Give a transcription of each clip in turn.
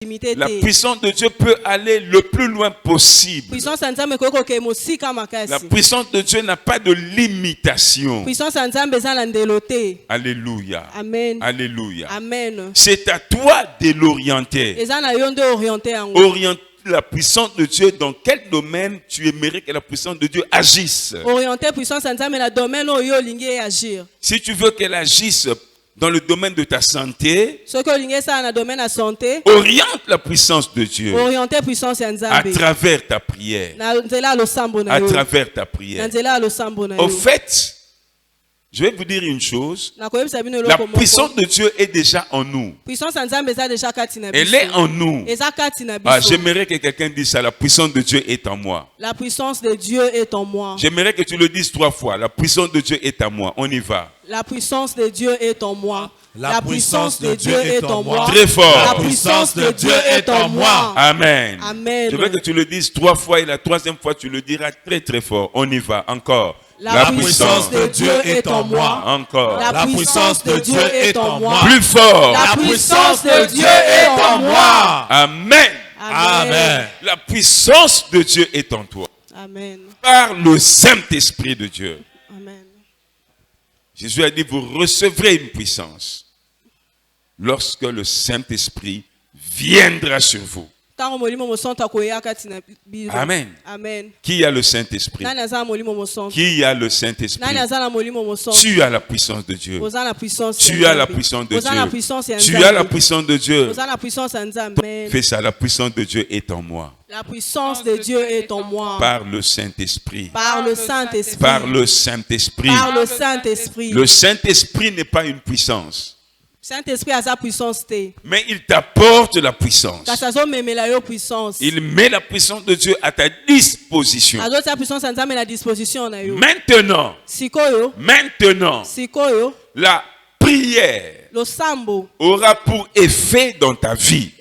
La puissance de Dieu peut aller le plus loin possible. La puissance de Dieu n'a pas de limitation. Alléluia. Amen. Alléluia. Amen. C'est à toi de l'orienter. Orienter la puissance de Dieu dans quel domaine tu aimerais que la puissance de Dieu agisse. Si tu veux qu'elle agisse dans le domaine de ta santé, oriente la puissance de Dieu à travers ta prière. À travers ta prière. Au fait, je vais vous dire une chose. La puissance de Dieu est déjà en nous. Elle est en nous. J'aimerais que quelqu'un dise ça. La puissance de Dieu est en moi. La puissance de Dieu est en moi. J'aimerais que tu le dises 3 fois. La puissance de Dieu est en moi. On y va. La puissance de Dieu est en moi. La puissance de Dieu est en moi. Très fort. La puissance de Dieu est en moi. Amen. Amen. Je veux que tu le dises 3 fois et la 3e fois tu le diras très très fort. On y va. Encore. La puissance de Dieu est en moi. Encore. La puissance de Dieu est en moi. Plus fort. La puissance de Dieu est en moi. Amen. Amen. La puissance de Dieu est en toi. Amen. Par le Saint-Esprit de Dieu. Amen. Jésus a dit, vous recevrez une puissance lorsque le Saint-Esprit viendra sur vous. Amen. Amen. Qui a le Saint-Esprit? Qui a le Saint-Esprit? Tu as la puissance de Dieu. Tu as la puissance de Dieu. Tu as la puissance de Dieu. Fais ça, la puissance de Dieu est en moi. La puissance de Dieu est en moi. Par le Saint-Esprit. Par le Saint-Esprit. Par le Saint-Esprit. Par le Saint-Esprit. Le Saint-Esprit n'est pas une puissance. Saint-Esprit a sa puissance. Mais il t'apporte la puissance. Il met la puissance de Dieu à ta disposition. Maintenant, la prière aura pour effet dans ta vie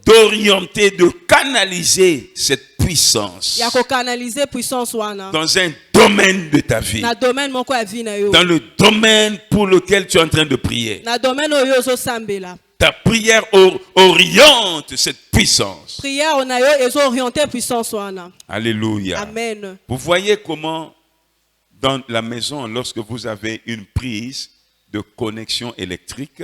d'orienter, de canaliser cette puissance dans un domaine de ta vie, dans le domaine pour lequel tu es en train de prier. Ta prière oriente cette puissance. Alléluia. Amen. Vous voyez comment dans la maison, lorsque vous avez une prise de connexion électrique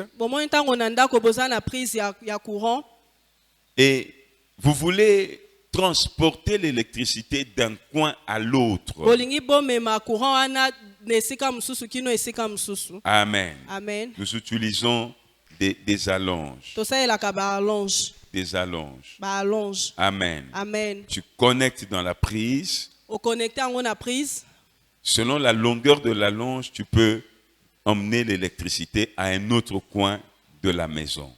et vous voulez transporter l'électricité d'un coin à l'autre. Amen. Amen. Nous utilisons des allonges. Des allonges. Amen. Amen. Tu connectes dans la prise. Selon la longueur de l'allonge, tu peux emmener l'électricité à un autre coin de la maison.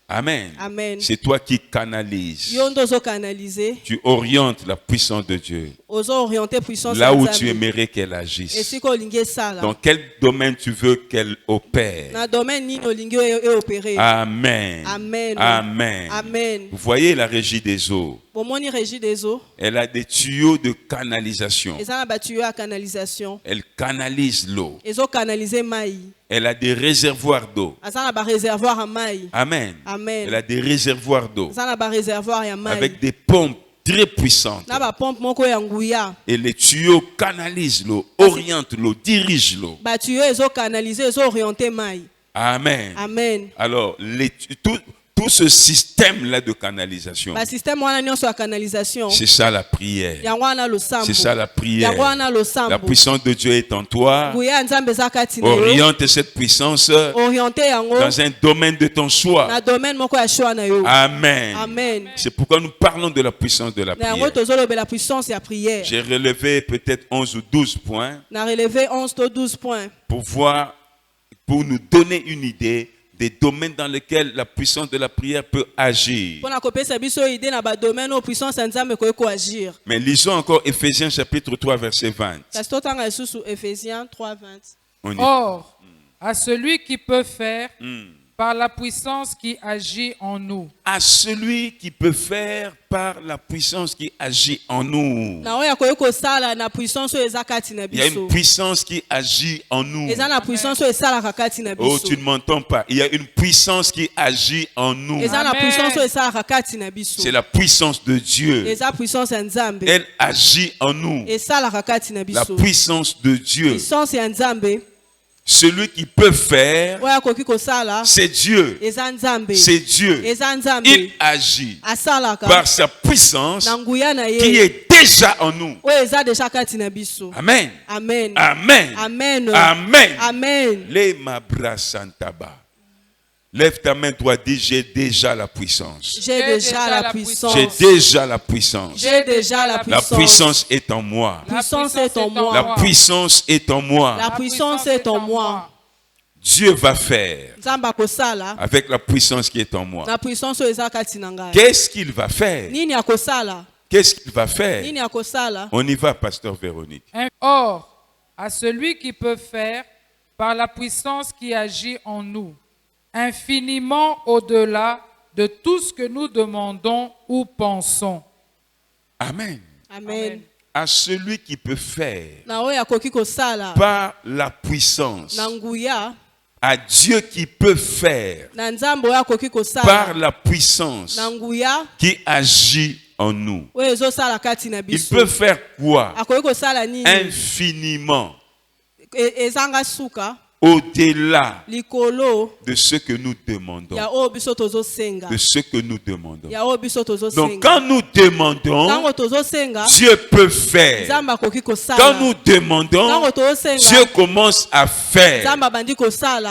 Amen. Amen. C'est toi qui canalises. Tu orientes la puissance de Dieu là où tu aimerais qu'elle agisse. Dans quel domaine tu veux qu'elle opère. Amen. Amen. Amen. Amen. Vous voyez la régie des eaux. Elle a des tuyaux de canalisation. Elle canalise l'eau. Elle a des réservoirs d'eau. Amen. Amen. Elle a des réservoirs d'eau avec des pompes très puissantes. Et les tuyaux canalisent l'eau, orientent l'eau, dirigent l'eau. Amen. Amen. Alors, tout ce système-là de canalisation, c'est ça la prière. C'est ça la prière. La puissance de Dieu est en toi. Oriente cette puissance dans un domaine de ton choix. Amen. Amen. C'est pourquoi nous parlons de la puissance de la prière. J'ai relevé peut-être 11 ou 12 points pour nous donner une idée des domaines dans lesquels la puissance de la prière peut agir. Mais lisons encore Ephésiens chapitre 3 verset 20. Ephésiens 3, 20. Or, à celui qui peut faire par la puissance qui agit en nous. À celui qui peut faire par la puissance qui agit en nous. Il y a une puissance qui agit en nous. Oh, tu ne m'entends pas. Il y a une puissance qui agit en nous. C'est la puissance de Dieu. Elle agit en nous. La puissance de Dieu. Celui qui peut faire, c'est Dieu. C'est Dieu. Il agit par sa puissance qui est déjà en nous. Amen. Amen. Amen. Amen. Amen. Amen. Les mabras santaba. Lève ta main, toi, dis, j'ai déjà la puissance. J'ai déjà la puissance. J'ai déjà la puissance. J'ai déjà la puissance. La puissance est en moi. La puissance est en moi. La puissance est en moi. La puissance est en moi. Dieu va faire avec la puissance qui est en moi. Qu'est-ce qu'il va faire? Qu'est-ce qu'il va faire? On y va, pasteur Véronique. Or, à celui qui peut faire par la puissance qui agit en nous, infiniment au-delà de tout ce que nous demandons ou pensons. Amen. Amen. À celui qui peut faire par la puissance, à Dieu qui peut faire par la puissance qui agit en nous. Il peut faire quoi? Infiniment au-delà de ce que nous demandons. De ce que nous demandons. Donc quand nous demandons, Dieu peut faire. Quand nous demandons, Dieu commence à faire.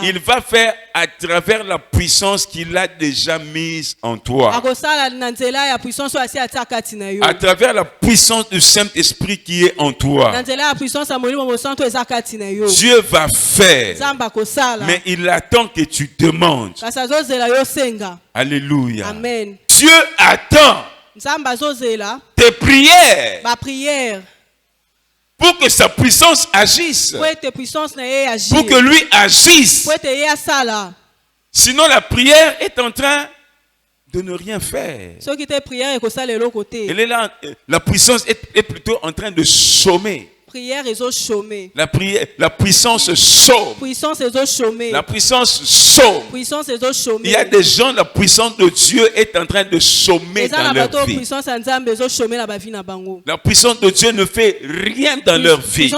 Il va faire à travers la puissance qu'il a déjà mise en toi. À travers la puissance du Saint-Esprit qui est en toi. Dieu va faire. Mais il attend que tu demandes. Alléluia. Amen. Dieu attend tes prières pour que sa puissance agisse. Pour que lui agisse. Sinon la prière est en train de ne rien faire. Elle est là, la puissance est plutôt en train de chômer. La puissance chôme. La puissance chôme. Il y a des gens, la puissance de Dieu est en train de chômer dans leur vie. La puissance de Dieu ne fait rien dans leur vie.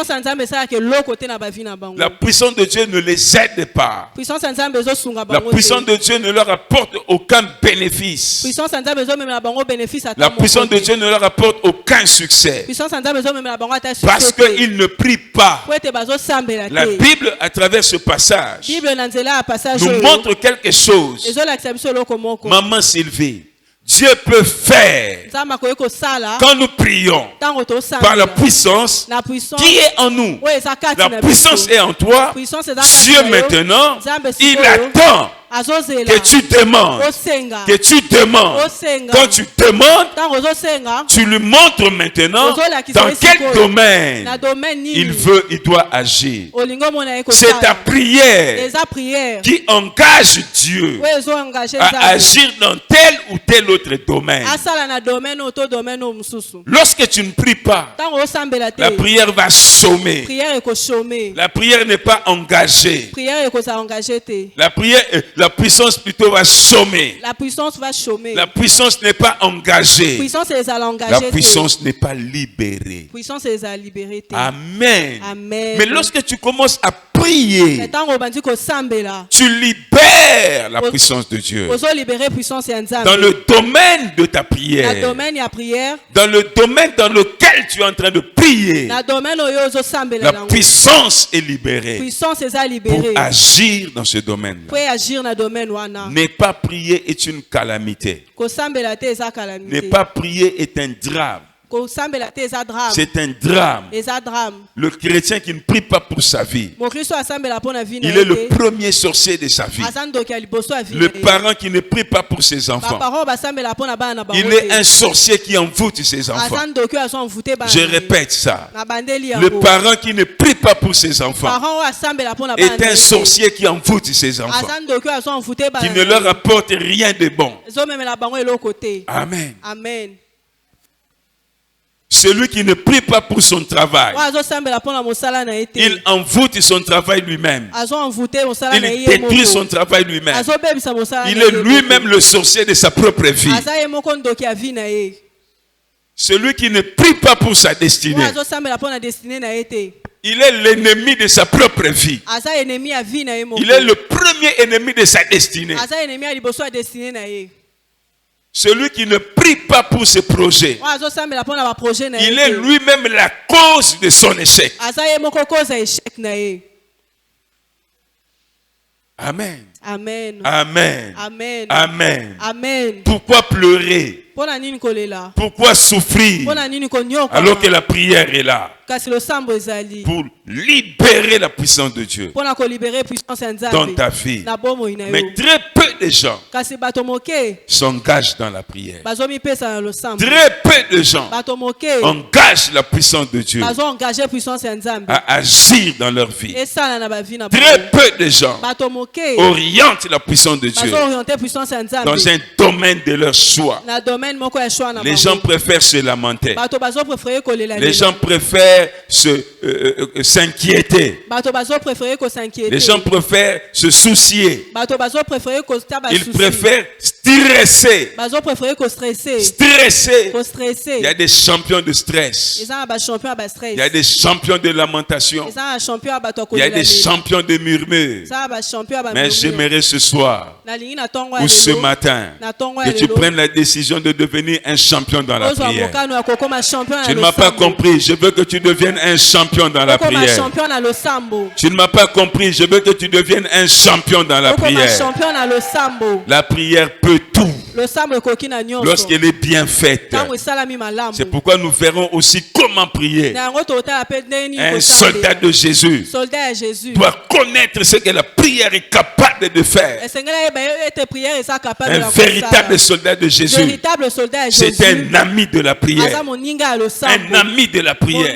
La puissance de Dieu ne les aide pas. La puissance de Dieu ne leur apporte aucun bénéfice. La puissance de Dieu ne leur apporte aucun succès. Parce qu'ils ne prient pas. La Bible, à travers ce passage, nous montre quelque chose. Maman Sylvie, Dieu peut faire quand nous prions par la puissance qui est en nous. La puissance est en toi. Dieu maintenant, il attend que tu demandes. Que tu demandes. Quand tu demandes, tu lui montres maintenant dans quel domaine il doit agir. C'est ta prière qui engage Dieu à agir dans tel ou tel autre domaine. Lorsque tu ne pries pas, la prière va chômer. La prière n'est pas engagée. La puissance plutôt va chômer. La puissance va chômer. La puissance n'est pas engagée. La puissance n'est pas libérée. Amen. Amen. Mais lorsque tu commences à prier, tu libères la puissance de Dieu. Dans le domaine de ta prière, dans le domaine dans lequel tu es en train de prier, la puissance est libérée pour agir dans ce domaine-là. Ne pas prier est une calamité. Ne pas prier est un drame. C'est un drame. Le chrétien qui ne prie pas pour sa vie, il est le premier sorcier de sa vie. Le parent qui ne prie pas pour ses enfants, il est un sorcier qui envoûte ses enfants. Je répète ça. Le parent qui ne prie pas pour ses enfants est un sorcier qui envoûte ses enfants, qui ne leur apporte rien de bon. Amen. Amen. Celui qui ne prie pas pour son travail, il envoûte son travail lui-même. Il détruit son travail lui-même. Il est lui-même le sorcier de sa propre vie. Celui qui ne prie pas pour sa destinée, il est l'ennemi de sa propre vie. Il est le premier ennemi de sa destinée. Celui qui ne prie pas pour ses projets, il est lui-même la cause de son échec. Amen. Amen. Amen. Amen. Amen. Amen. Pourquoi pleurer? Pourquoi souffrir alors que la prière est là? Pour libérer la puissance de Dieu dans ta vie. Mais très peu de gens s'engagent dans la prière. Très peu de gens engagent la puissance de Dieu à agir dans leur vie. Très peu de gens orientent la puissance de Dieu dans un domaine de leur choix. Les gens préfèrent se lamenter. Les gens préfèrent s'inquiéter. Les gens préfèrent se soucier. Ils préfèrent stresser. Il y a des champions de stress. Il y a des champions de lamentation. Il y a des champions de murmures. Mais j'aimerais ce soir ou ce matin que tu prennes la décision de devenir un champion dans la prière. Tu ne m'as pas compris. Je veux que tu deviennes un champion dans la prière. Tu ne m'as pas compris. Je veux que tu deviennes un champion dans la prière. La prière peut tout lorsqu'elle est bien faite. C'est pourquoi nous verrons aussi comment prier. Un soldat de Jésus doit connaître ce que la prière est capable de faire. Un véritable soldat de Jésus, c'est un ami de la prière. Un ami de la prière.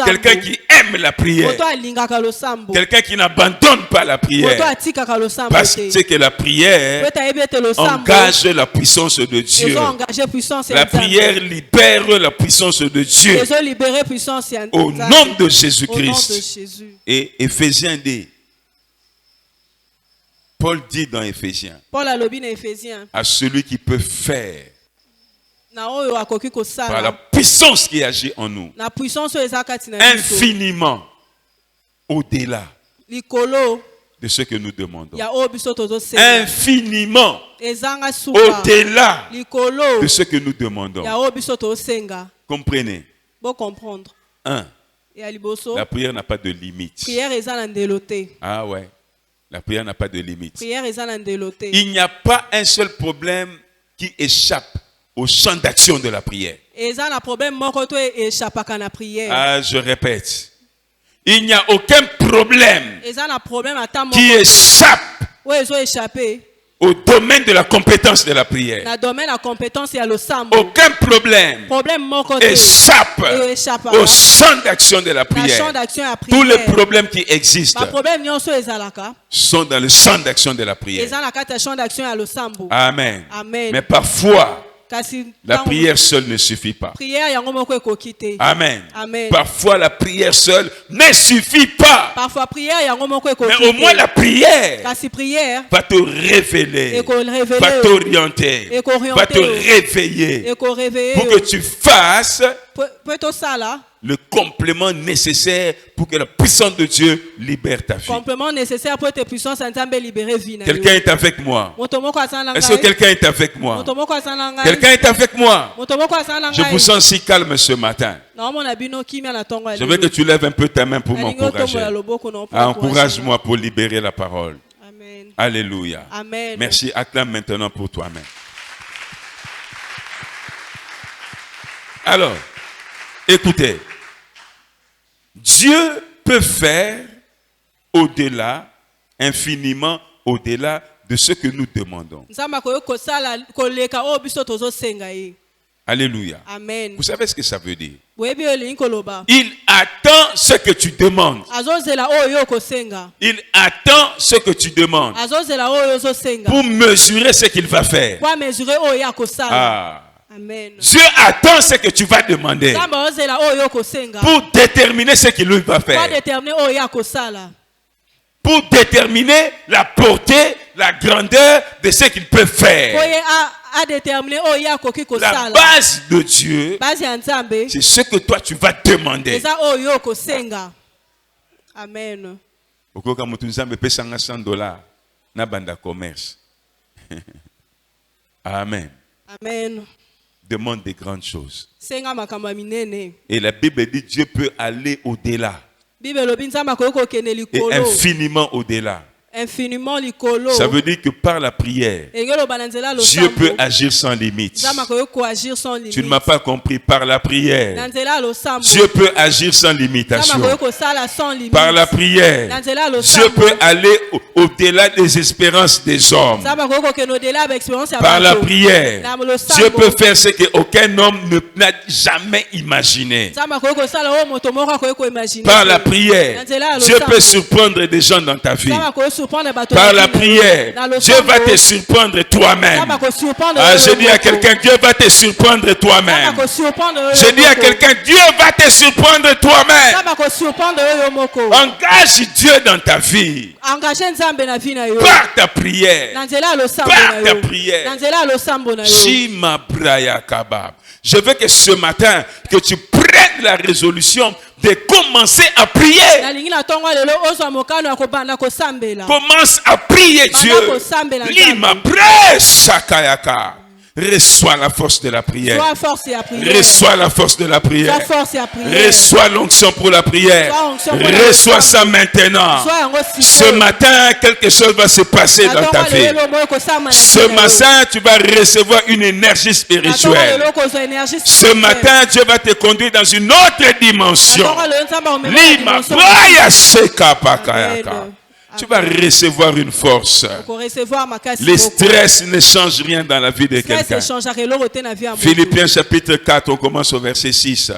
Quelqu'un qui aime la prière. Quelqu'un qui n'abandonne pas la prière. Parce que la prière engage la puissance de Dieu. La prière libère la puissance de Dieu. Au nom de Jésus-Christ. Et Éphésiens dit, Paul dit dans Éphésiens, à celui qui peut faire par la puissance qui agit en nous, infiniment au-delà de ce que nous demandons. Infiniment au-delà de ce que nous demandons. Comprenez. 1. La prière n'a pas de limite. Ah ouais. La prière n'a pas de limite. Il n'y a pas un seul problème qui échappe au champ d'action de la prière. Ah, je répète. Il n'y a aucun problème qui échappe au domaine de la compétence de la prière. Aucun problème échappe au champ d'action de la prière. Tous les problèmes qui existent sont dans le champ d'action de la prière. Amen. Mais parfois, la prière seule ne suffit pas. Amen. Parfois, la prière seule ne suffit pas. Mais au moins, la prière va te révéler, va t'orienter, va te réveiller pour que tu fasses le complément nécessaire pour que la puissance de Dieu libère ta vie. Quelqu'un est avec moi. Est-ce que quelqu'un est avec moi? Quelqu'un est avec moi. Je vous sens si calme ce matin. Je veux que tu lèves un peu ta main pour m'encourager. Encourage-moi pour libérer la parole. Amen. Alléluia. Amen. Merci. Acclame maintenant pour toi-même. Alors, Écoutez. Dieu peut faire au-delà, infiniment au-delà de ce que nous demandons. Alléluia. Amen. Vous savez ce que ça veut dire? Il attend ce que tu demandes. Il attend ce que tu demandes pour mesurer ce qu'il va faire. Ah. Amen. Dieu attend ce que tu vas demander pour déterminer ce qu'il va faire. Pour déterminer la portée, la grandeur de ce qu'il peut faire. La base de Dieu, c'est ce que toi tu vas demander. Amen. Amen. Amen. Demande des grandes choses. Et la Bible dit Dieu peut aller au-delà. Et infiniment au-delà. Ça veut dire que par la prière, Dieu peut agir sans limite. Tu ne m'as pas compris. Par la prière, Dieu peut agir sans limitation. Par la prière, Dieu peut aller au-delà des espérances des hommes. Par la prière, Dieu peut faire ce qu'aucun homme n'a jamais imaginé. Par la prière, Dieu peut surprendre des gens dans ta vie. Par la prière, Dieu va te surprendre toi-même. Ah, je dis à quelqu'un, Dieu va te surprendre toi-même. Je dis à quelqu'un, Dieu va te surprendre toi-même. Engage Dieu dans ta vie. Par ta prière. Par ta prière. Je veux que ce matin, que tu prennes la résolution de commencer à prier. Commence à prier Dieu. Lima Shakayaka. Reçois la force de la prière. Reçois la force de la prière. Reçois l'onction pour la prière. Reçois ça maintenant. Ce matin, quelque chose va se passer dans ta vie. Ce matin, tu vas recevoir une énergie spirituelle. Ce matin, Dieu va te conduire dans une autre dimension. Lima Braya Shekapakayaka. Tu vas recevoir une force. Les stress ne changent rien dans la vie de quelqu'un. Philippiens chapitre 4, on commence au verset 6.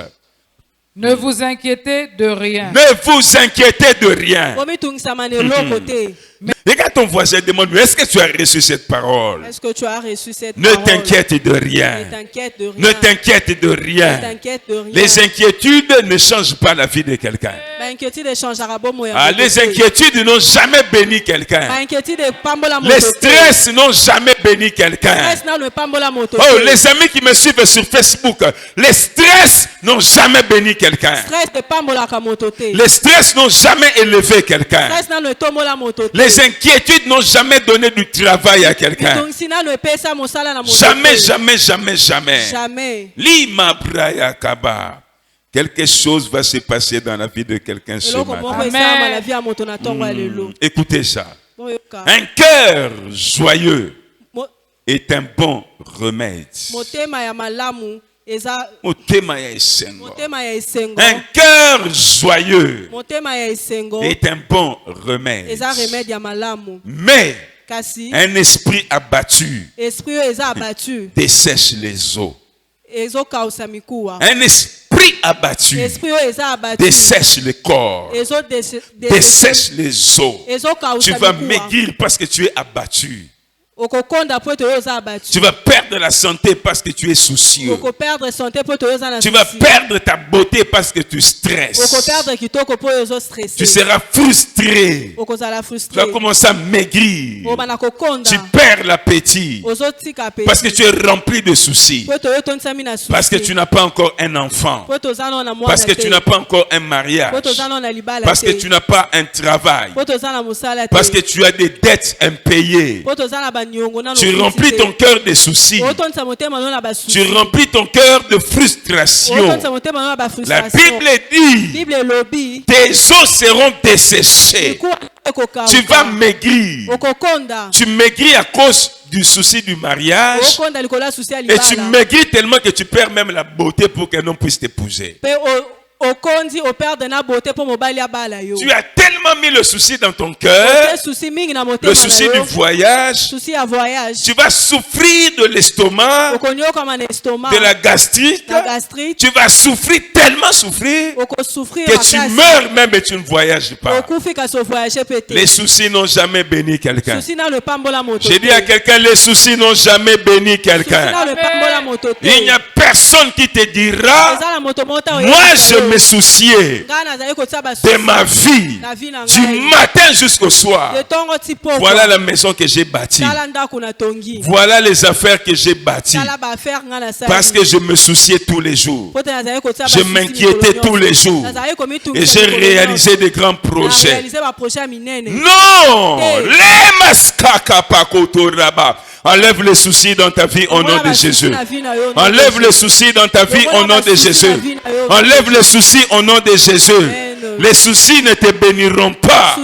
Ne vous inquiétez de rien. Ne vous inquiétez de rien. Regarde ton voisin et demande-lui, est-ce que tu as reçu cette parole? Est-ce que tu as reçu cette parole? Ne t'inquiète de rien. Ne t'inquiète de rien. Les inquiétudes ne changent pas la vie de quelqu'un. Ah, les inquiétudes n'ont jamais béni quelqu'un. Les stress n'ont jamais béni quelqu'un. Oh, les amis qui me suivent sur Facebook, les stress n'ont jamais béni quelqu'un. Les stress n'ont jamais élevé quelqu'un. Les inquiétudes n'ont jamais donné du travail à quelqu'un. Jamais, jamais, jamais, jamais. Lima Braya Kaba. Quelque chose va se passer dans la vie de quelqu'un ce matin. Écoutez ça. Un cœur joyeux est un bon remède. Un cœur joyeux est un bon remède. Mais un esprit abattu dessèche les eaux. Un esprit abattu dessèche le corps, dessèche les os. Tu vas maigrir parce que tu es abattu. Tu vas perdre la santé parce que tu es soucieux. Tu vas perdre ta beauté parce que tu stresses. Tu seras frustré. Tu vas commencer à maigrir. Tu perds l'appétit parce que tu es rempli de soucis. Parce que tu n'as pas encore un enfant. Parce que tu n'as pas encore un mariage. Parce que tu n'as pas un travail. Parce que tu as des dettes impayées. Tu remplis ton cœur de soucis. Tu remplis ton cœur de frustration. La Bible dit, tes os seront desséchés. Tu vas maigrir. Tu maigris à cause du souci du mariage et tu maigris tellement que tu perds même la beauté pour qu'un homme puisse t'épouser. Tu as tellement mis le souci dans ton cœur, le souci du voyage. Tu vas souffrir de l'estomac, de la gastrique. Tu vas souffrir, tellement souffrir, que tu meurs même et tu ne voyages pas. Les soucis n'ont jamais béni quelqu'un. J'ai dit à quelqu'un, les soucis n'ont jamais béni quelqu'un. Il n'y a personne qui te dira, moi je me soucier de ma vie du matin jusqu'au soir. Voilà la maison que j'ai bâtie. Voilà les affaires que j'ai bâties. Parce que je me souciais tous les jours. Je m'inquiétais tous les jours. Et j'ai réalisé de grands projets. Non! Les maskaka pakotoraba. Enlève les soucis dans ta vie au nom de Jésus. Enlève les soucis dans ta vie au nom de Jésus. Enlève les soucis au nom de Jésus. Les soucis ne te béniront pas.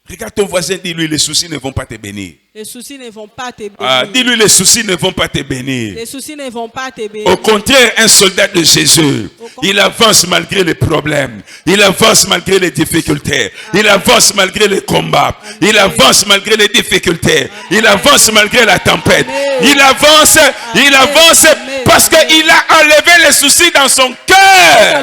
Regarde ton voisin, dis-lui, les soucis ne vont pas te bénir. Les soucis ne vont pas te bénir. Dis-lui, les soucis ne vont pas te bénir. Les soucis ne vont pas te bénir. Au contraire, un soldat de Jésus, il avance malgré les problèmes. Il avance malgré les difficultés. Il avance malgré les combats. Il avance malgré les difficultés. Il avance malgré la tempête. Il avance parce qu'il a enlevé les soucis dans son cœur.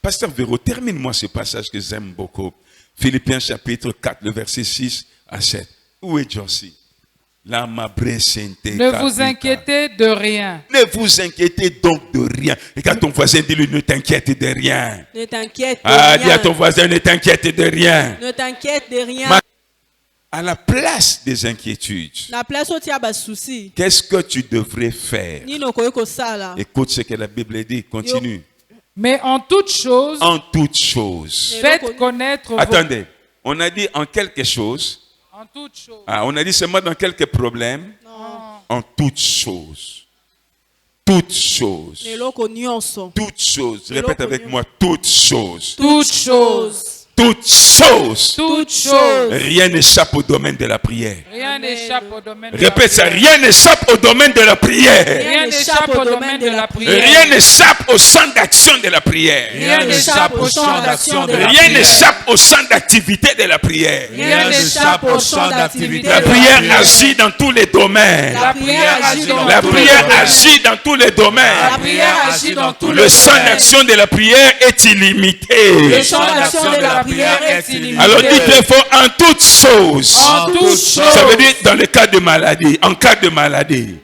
Pasteur Véro, termine-moi ce passage que j'aime beaucoup. Philippiens chapitre 4, le verset 6 à 7. Où est Josie? Ne vous inquiétez de rien. Ne vous inquiétez donc de rien. Regarde ton voisin, dis-lui, ne t'inquiète de rien. Ne t'inquiète de rien. Dis à ton voisin, ne t'inquiète de rien. Ne t'inquiète de rien. À la place des inquiétudes, qu'est-ce que tu devrais faire? Écoute ce que la Bible dit, continue. Mais en toute chose, faites connaître. Attendez, on a dit en quelque chose. En toute chose. On a dit seulement dans quelques problèmes. Non. En toute chose. Toute chose. Toute chose. Répète avec moi, toute chose. Toute chose. Toute chose. Toute chose. Rien n'échappe au domaine de la prière. Rien n'échappe au domaine. Répète ça. Rien n'échappe au domaine de la prière. Rien n'échappe au domaine de la prière. Rien n'échappe au champ d'action de la prière. Rien n'échappe au champ d'action de la prière. Rien n'échappe au champ d'activité de la prière. Rien n'échappe au champ d'activité. La prière agit dans tous les domaines. La prière agit dans tous les domaines. La prière agit dans tous les domaines. Le champ d'action de la prière est illimité. Le champ d'action de la prière est illimité. Alors dites-le fort, en toutes choses. En toutes choses. Ça veut dire dans le cas de maladie. En cas de maladie.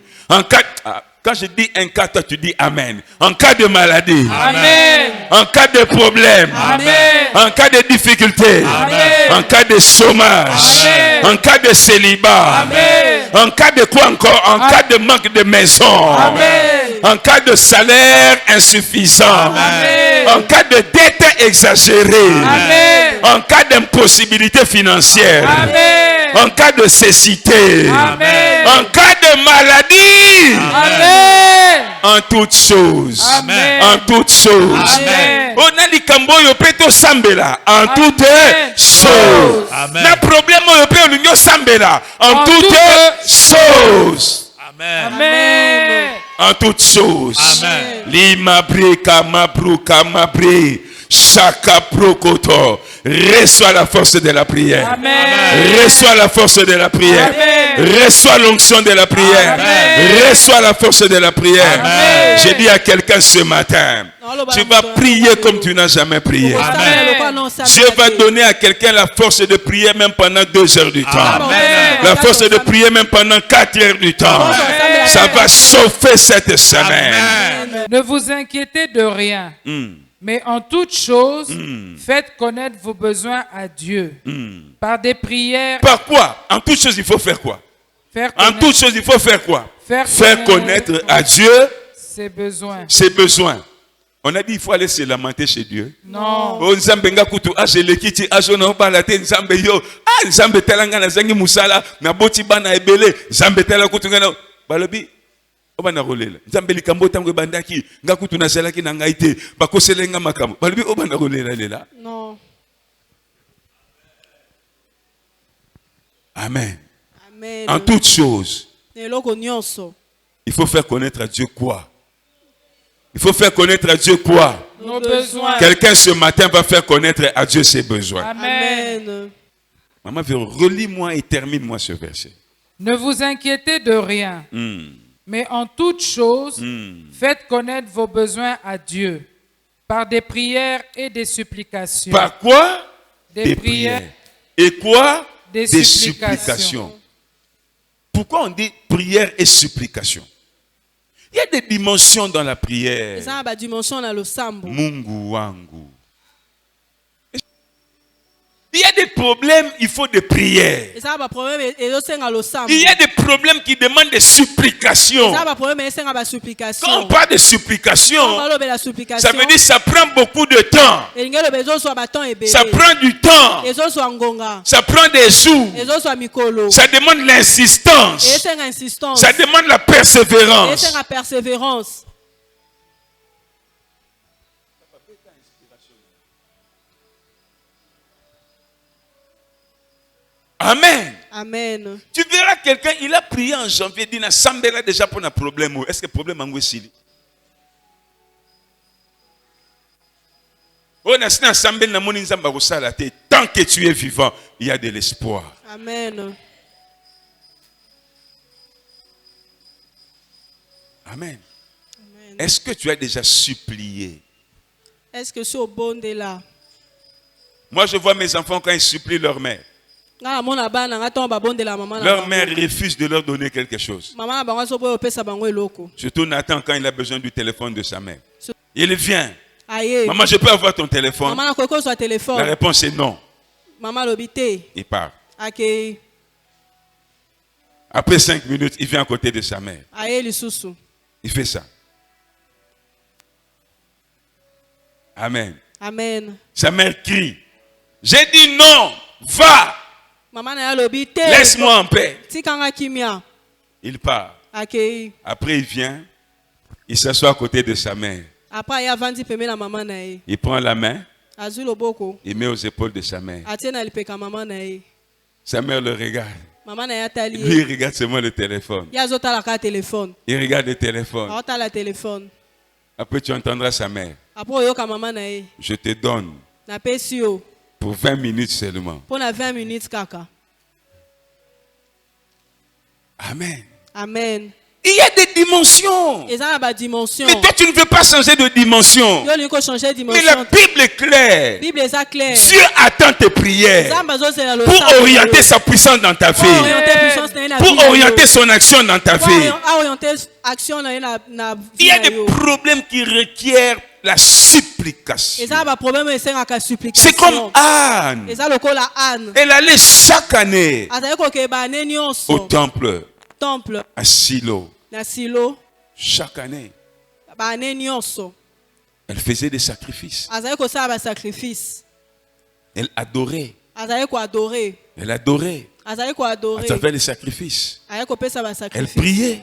Quand je dis un cas, toi tu dis amen. En cas de maladie. Amen. En cas de problème. Amen. En cas de difficulté. Amen. En cas de chômage. Amen. En cas de célibat. Amen. En cas de quoi encore? En cas de manque de maison. Amen. En cas de salaire insuffisant. Amen. En cas de dette exagérée. Amen. En cas d'impossibilité financière. Amen. En cas de cécité. Amen. En cas de maladie. Amen. En toutes choses. Amen. En toutes choses. Amen. On a dit kamboyo peto sambela. En toutes choses. Amen. Na problème yo pe l'union sambela. En toutes choses. Amen. Amen. En toutes choses. Amen. Limabri kamabru kamabri. Chaka prokoto. Reçois la force de la prière. Amen. Reçois la force de la prière. Amen. Reçois l'onction de la prière. Amen. Reçois la force de la prière. Amen. J'ai dit à quelqu'un ce matin, tu vas prier comme tu n'as jamais prié. Amen. Dieu va donner à quelqu'un la force de prier même pendant 2 heures du temps. Amen. La force de prier même pendant 4 heures du temps. Amen. Ça va chauffer cette semaine. Amen. Ne vous inquiétez de rien. Mais en toute chose, faites connaître vos besoins à Dieu. Par des prières. Par quoi? En toute chose, il faut faire quoi? En toute chose, il faut faire quoi? Faire connaître à Dieu ses besoins. Ses besoins. On a dit il faut aller se lamenter chez Dieu. Non. Oh nzambe nga kutu ajelekiti azona obala te nzambe yo. Nzambe telanga na zangi musala na boti bana ebele nzambe tela kutu ngana balobi Obana rolela. Nzambe likambo tango bandaki ngakutu na zelaki na ngaite bakoselenga makambo. Balibi obana rolela lela. Non. Amen. Amen. En toutes choses. Il faut faire connaître à Dieu quoi? Il faut faire connaître à Dieu quoi? Nos besoins. Quelqu'un ce matin va faire connaître à Dieu ses besoins. Amen. Maman, relis-moi et termine-moi ce verset. Ne vous inquiétez de rien, mais en toute chose, faites connaître vos besoins à Dieu par des prières et des supplications. Par quoi? Des prières. Et quoi? Des supplications. Pourquoi on dit prière et supplication? Il y a des dimensions dans la prière. Mungu wangu. Il y a des problèmes, il faut des prières. Il y a des problèmes qui demandent des supplications. Quand on parle de supplication, ça veut dire que ça prend beaucoup de temps. Ça prend du temps. Ça prend des jours. Ça demande l'insistance. Ça demande la persévérance. Amen. Amen. Tu verras quelqu'un, il a prié en janvier, il a là déjà pour un problème. Est-ce que le problème est aussi? Tant que tu es vivant, il y a de l'espoir. Amen. Amen. Est-ce que tu as déjà supplié? Est-ce que c'est au bon de là? Moi, je vois mes enfants quand ils supplient leur mère. Leur mère refuse de leur donner quelque chose. Surtout Nathan quand il a besoin du téléphone de sa mère. Il vient. Maman, je peux avoir ton téléphone? La réponse est non. Il part. Après 5 minutes, il vient à côté de sa mère. Il fait ça. Amen. Amen. Sa mère crie. J'ai dit non, va. Laisse-moi en paix. Il part. Après, il vient. Il s'assoit à côté de sa mère. Il prend la main. Il met aux épaules de sa mère. Sa mère le regarde. Lui, il regarde seulement le téléphone. Il regarde le téléphone. Après, tu entendras sa mère. Je te donne. Pour 20 minutes seulement. Amen. Amen. Il y a des dimensions. Mais toi, tu ne veux pas changer de dimension. Mais la Bible est claire. Dieu attend tes prières pour orienter sa puissance dans ta vie. Pour orienter son action dans ta vie. Il y a des problèmes qui requièrent la supplication. C'est comme Anne. Elle allait chaque année au temple. À Silo. Chaque année. Elle faisait des sacrifices. Elle adorait. Elle adorait. À travers les sacrifices. Elle priait.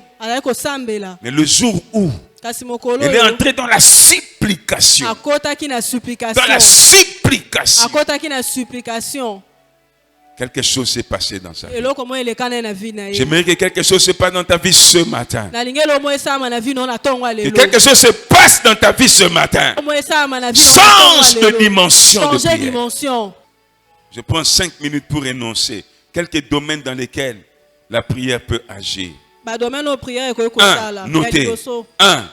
Mais le jour où elle est entrée dans la supplication. Dans la supplication. Quelque chose s'est passé dans sa vie. J'aimerais que quelque chose se passe dans ta vie ce matin. Que quelque chose se passe dans ta vie ce matin. Change de dimension de prière. Je prends 5 minutes pour énoncer quelques domaines dans lesquels la prière peut agir. 1. Notez. 1.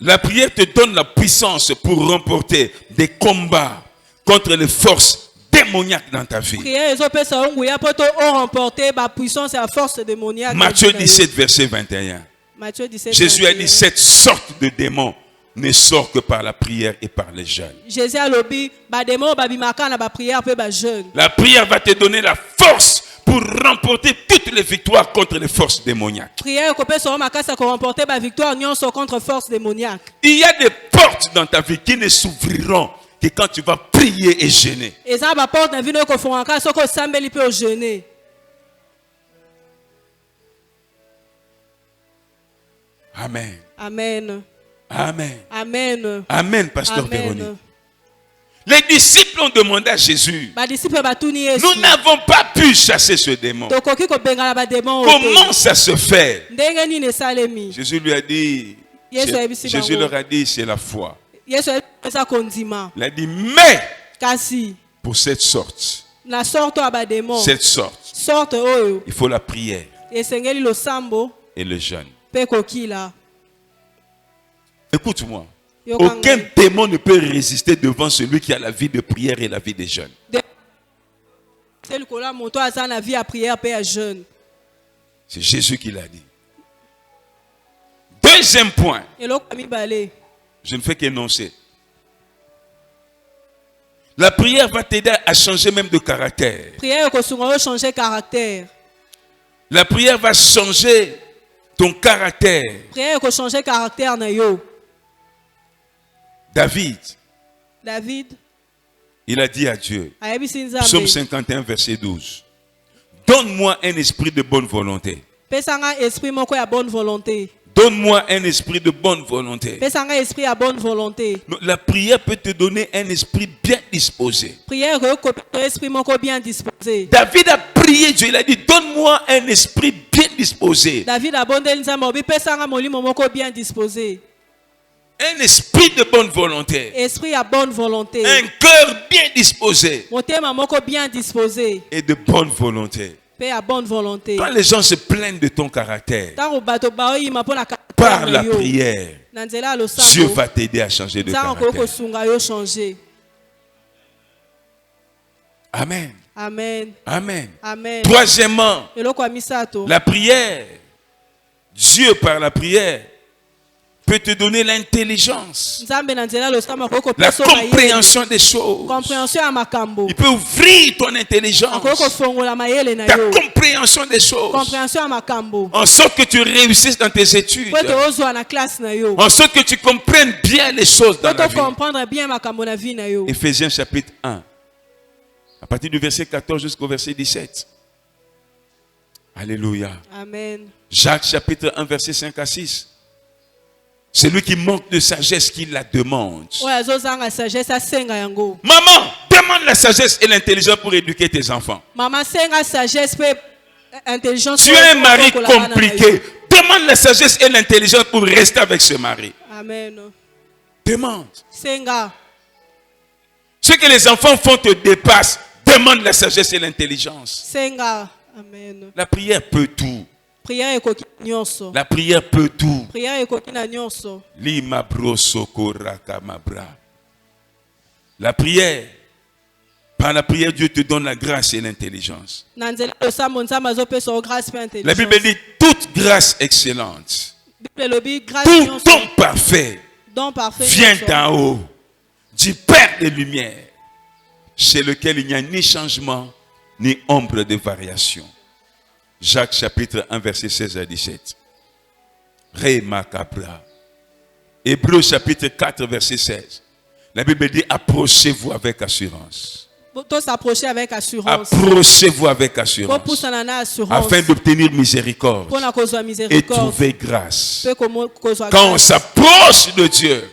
La prière te donne la puissance pour remporter des combats contre les forces démoniaques dans ta vie. Matthieu 17, verset 21. Jésus a dit, cette sorte de démon ne sort que par la prière et par les jeûnes. La prière va te donner la force pour remporter toutes les victoires contre les forces démoniaques. Il y a des portes dans ta vie qui ne s'ouvriront que quand tu vas prier et jeûner. Amen. Amen. Amen. Amen. Amen, pasteur Véronique. Les disciples ont demandé à Jésus, nous n'avons pas pu chasser ce démon. Comment ça se fait? Jésus lui a dit, Jésus leur a dit, c'est la foi. Il a dit, mais pour cette sorte, il faut la prière et le jeûne. Écoute-moi. Aucun démon ne peut résister devant celui qui a la vie de prière et la vie de jeûne. C'est Jésus qui l'a dit. Deuxième point. Je ne fais qu'énoncer. La prière va t'aider à changer même de caractère. La prière va changer ton caractère. David, il a dit à Dieu, Psaume 51, verset 12, donne-moi un esprit de bonne volonté. Donne-moi un esprit de bonne volonté. La prière peut te donner un esprit bien disposé. David a prié Dieu, il a dit, donne-moi un esprit bien disposé. Un esprit de bonne volonté. Un cœur bien disposé. Et de bonne volonté. Quand les gens se plaignent de ton caractère, par la prière, Dieu va t'aider à changer de caractère. Amen. Amen. Amen. Amen. Troisièmement, la prière. Dieu, par la prière, peut te donner l'intelligence, la compréhension des choses. Il peut ouvrir ton intelligence, ta compréhension des choses, en sorte que tu réussisses dans tes études, en sorte que tu comprennes bien les choses dans la vie. Éphésiens chapitre 1, à partir du verset 14 jusqu'au verset 17. Alléluia. Amen. Jacques chapitre 1, verset 5 à 6. C'est lui qui manque de sagesse qui la demande. Maman, demande la sagesse et l'intelligence pour éduquer tes enfants. Tu es un mari compliqué. Demande la sagesse et l'intelligence pour rester avec ce mari. Amen. Demande. Ce que les enfants font te dépasse. Demande la sagesse et l'intelligence. Amen. La prière peut tout. La prière peut tout. La prière, par la prière, Dieu te donne la grâce et l'intelligence. La Bible dit toute grâce excellente, tout don parfait vient d'en haut, du Père des Lumières, chez lequel il n'y a ni changement, ni ombre de variation. Jacques chapitre 1 verset 16 à 17. Hébreux chapitre 4 verset 16. La Bible dit approchez-vous avec assurance. Approchez-vous avec assurance. Afin d'obtenir miséricorde et trouver grâce. Quand on s'approche de Dieu,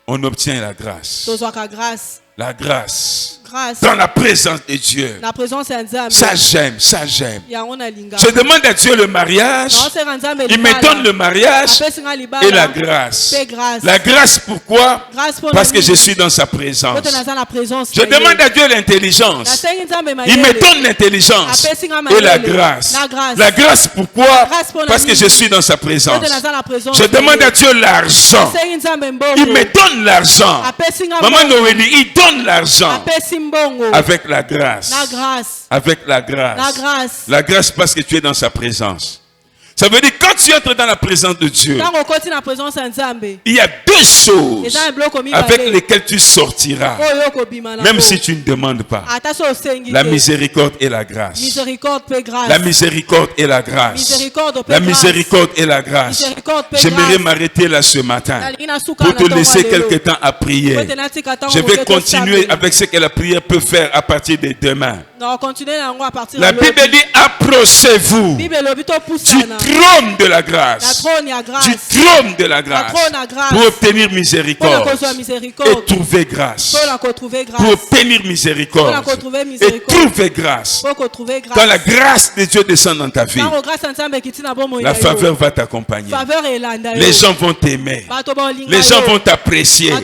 on obtient la grâce. La grâce. Dans la présence de Dieu. Ça j'aime, ça j'aime. Je demande à Dieu le mariage. Il me donne le mariage et la grâce. La grâce pourquoi? Parce que je suis dans sa présence. Je demande à Dieu l'intelligence. Il me donne l'intelligence et la grâce. La grâce pourquoi? Parce que je suis dans sa présence. Je demande à Dieu l'argent. Il me donne l'argent. Maman Noélie, il donne l'argent. Avec la grâce. Avec la grâce. La grâce parce que tu es dans sa présence. Ça veut dire quand tu entres dans la présence de Dieu, il y a deux choses avec lesquelles tu sortiras, même si tu ne demandes pas. La miséricorde et la grâce. La miséricorde et la grâce. La miséricorde et la grâce. J'aimerais m'arrêter là ce matin pour te laisser quelque temps à prier. Je vais continuer avec ce que la prière peut faire à partir de demain. La Bible dit approchez-vous du trône de la grâce, du trône de la grâce, pour obtenir miséricorde et trouver grâce, pour obtenir miséricorde et trouver grâce. Quand la grâce de Dieu descend dans ta vie, la faveur va t'accompagner, les gens vont t'aimer, les gens vont t'apprécier,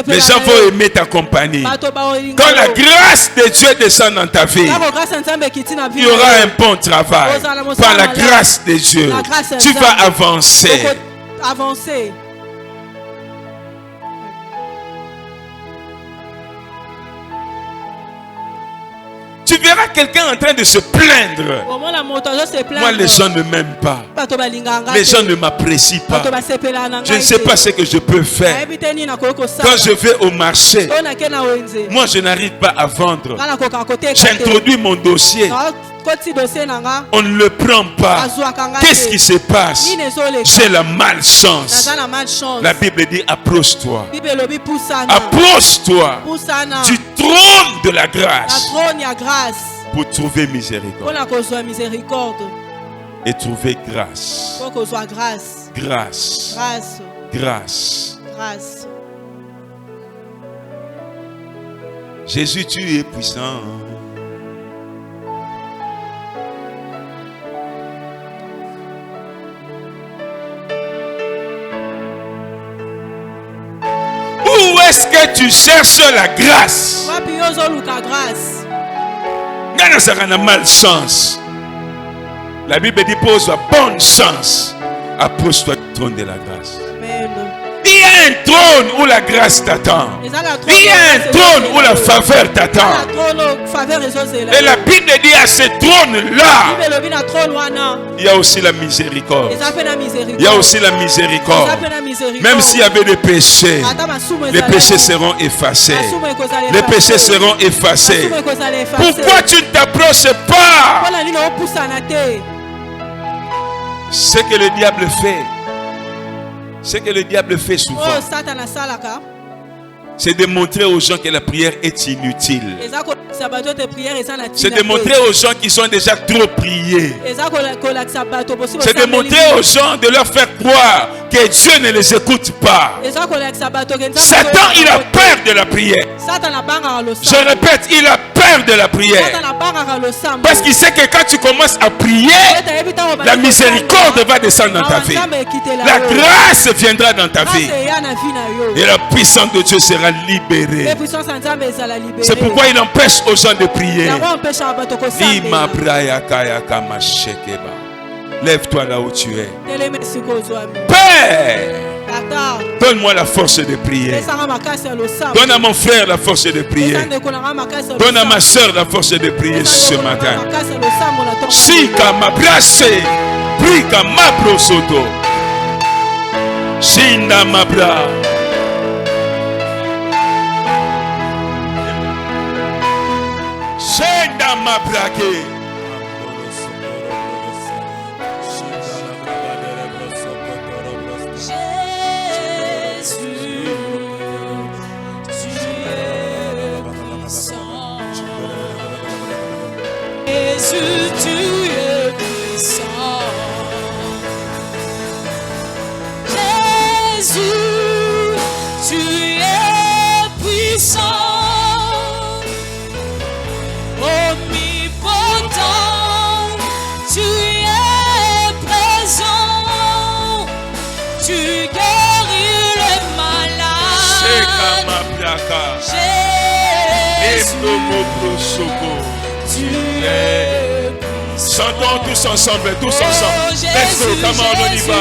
les gens vont aimer ta compagnie. Quand la grâce de Dieu descend dans ta vie, il y aura un bon travail. Par la grâce de Dieu, tu vas avancer. Tu verras quelqu'un en train de se plaindre. Moi, les gens ne m'aiment pas. Les gens ne m'apprécient pas. Je ne sais pas ce que je peux faire. Quand je vais au marché, moi, je n'arrive pas à vendre. J'introduis mon dossier. On ne le prend pas. Qu'est-ce qui se passe? J'ai la malchance. La Bible dit approche-toi. Approche-toi du trône de la grâce pour trouver miséricorde. Et trouver grâce. Grâce. Grâce. Jésus, tu es puissant. Où est-ce que tu cherches la grâce? Ça a malchance. La Bible dit pose la bonne chance. Approche-toi du trône de la grâce. Il y a un trône où la grâce t'attend. Il y a un trône où la faveur t'attend. Et la Bible dit à ce trône-là, il y a aussi la miséricorde. Il y a aussi la miséricorde. Même s'il y avait des péchés, les péchés seront effacés. Les péchés seront effacés. Pourquoi tu ne t'approches pas? Ce que le diable fait. Ce que le diable fait souvent, c'est de montrer aux gens que la prière est inutile. C'est de montrer aux gens qui sont déjà trop priés. C'est de montrer aux gens, de leur faire croire que Dieu ne les écoute pas. Satan, il a peur de la prière. Je répète, il a peur de la prière. Parce qu'il sait que quand tu commences à prier, la miséricorde va descendre dans ta vie. La grâce viendra dans ta vie. Et la puissance de Dieu sera libérée. C'est pourquoi il empêche aux gens de prier. Lève-toi là où tu es. Père, donne-moi la force de prier. Donne à mon frère la force de prier. Donne à ma soeur la force de prier ce matin. Shika mabrasse, brika mabrosoto. Shinda mabra. Shinda mabrake. Jésus, tu es puissant. Jésus, tu es puissant. Omnipotent, tu es présent. Tu guéris les malades. Jésus, tu es. Chantons tous ensemble, tous ensemble. Let's go, come on, on y va.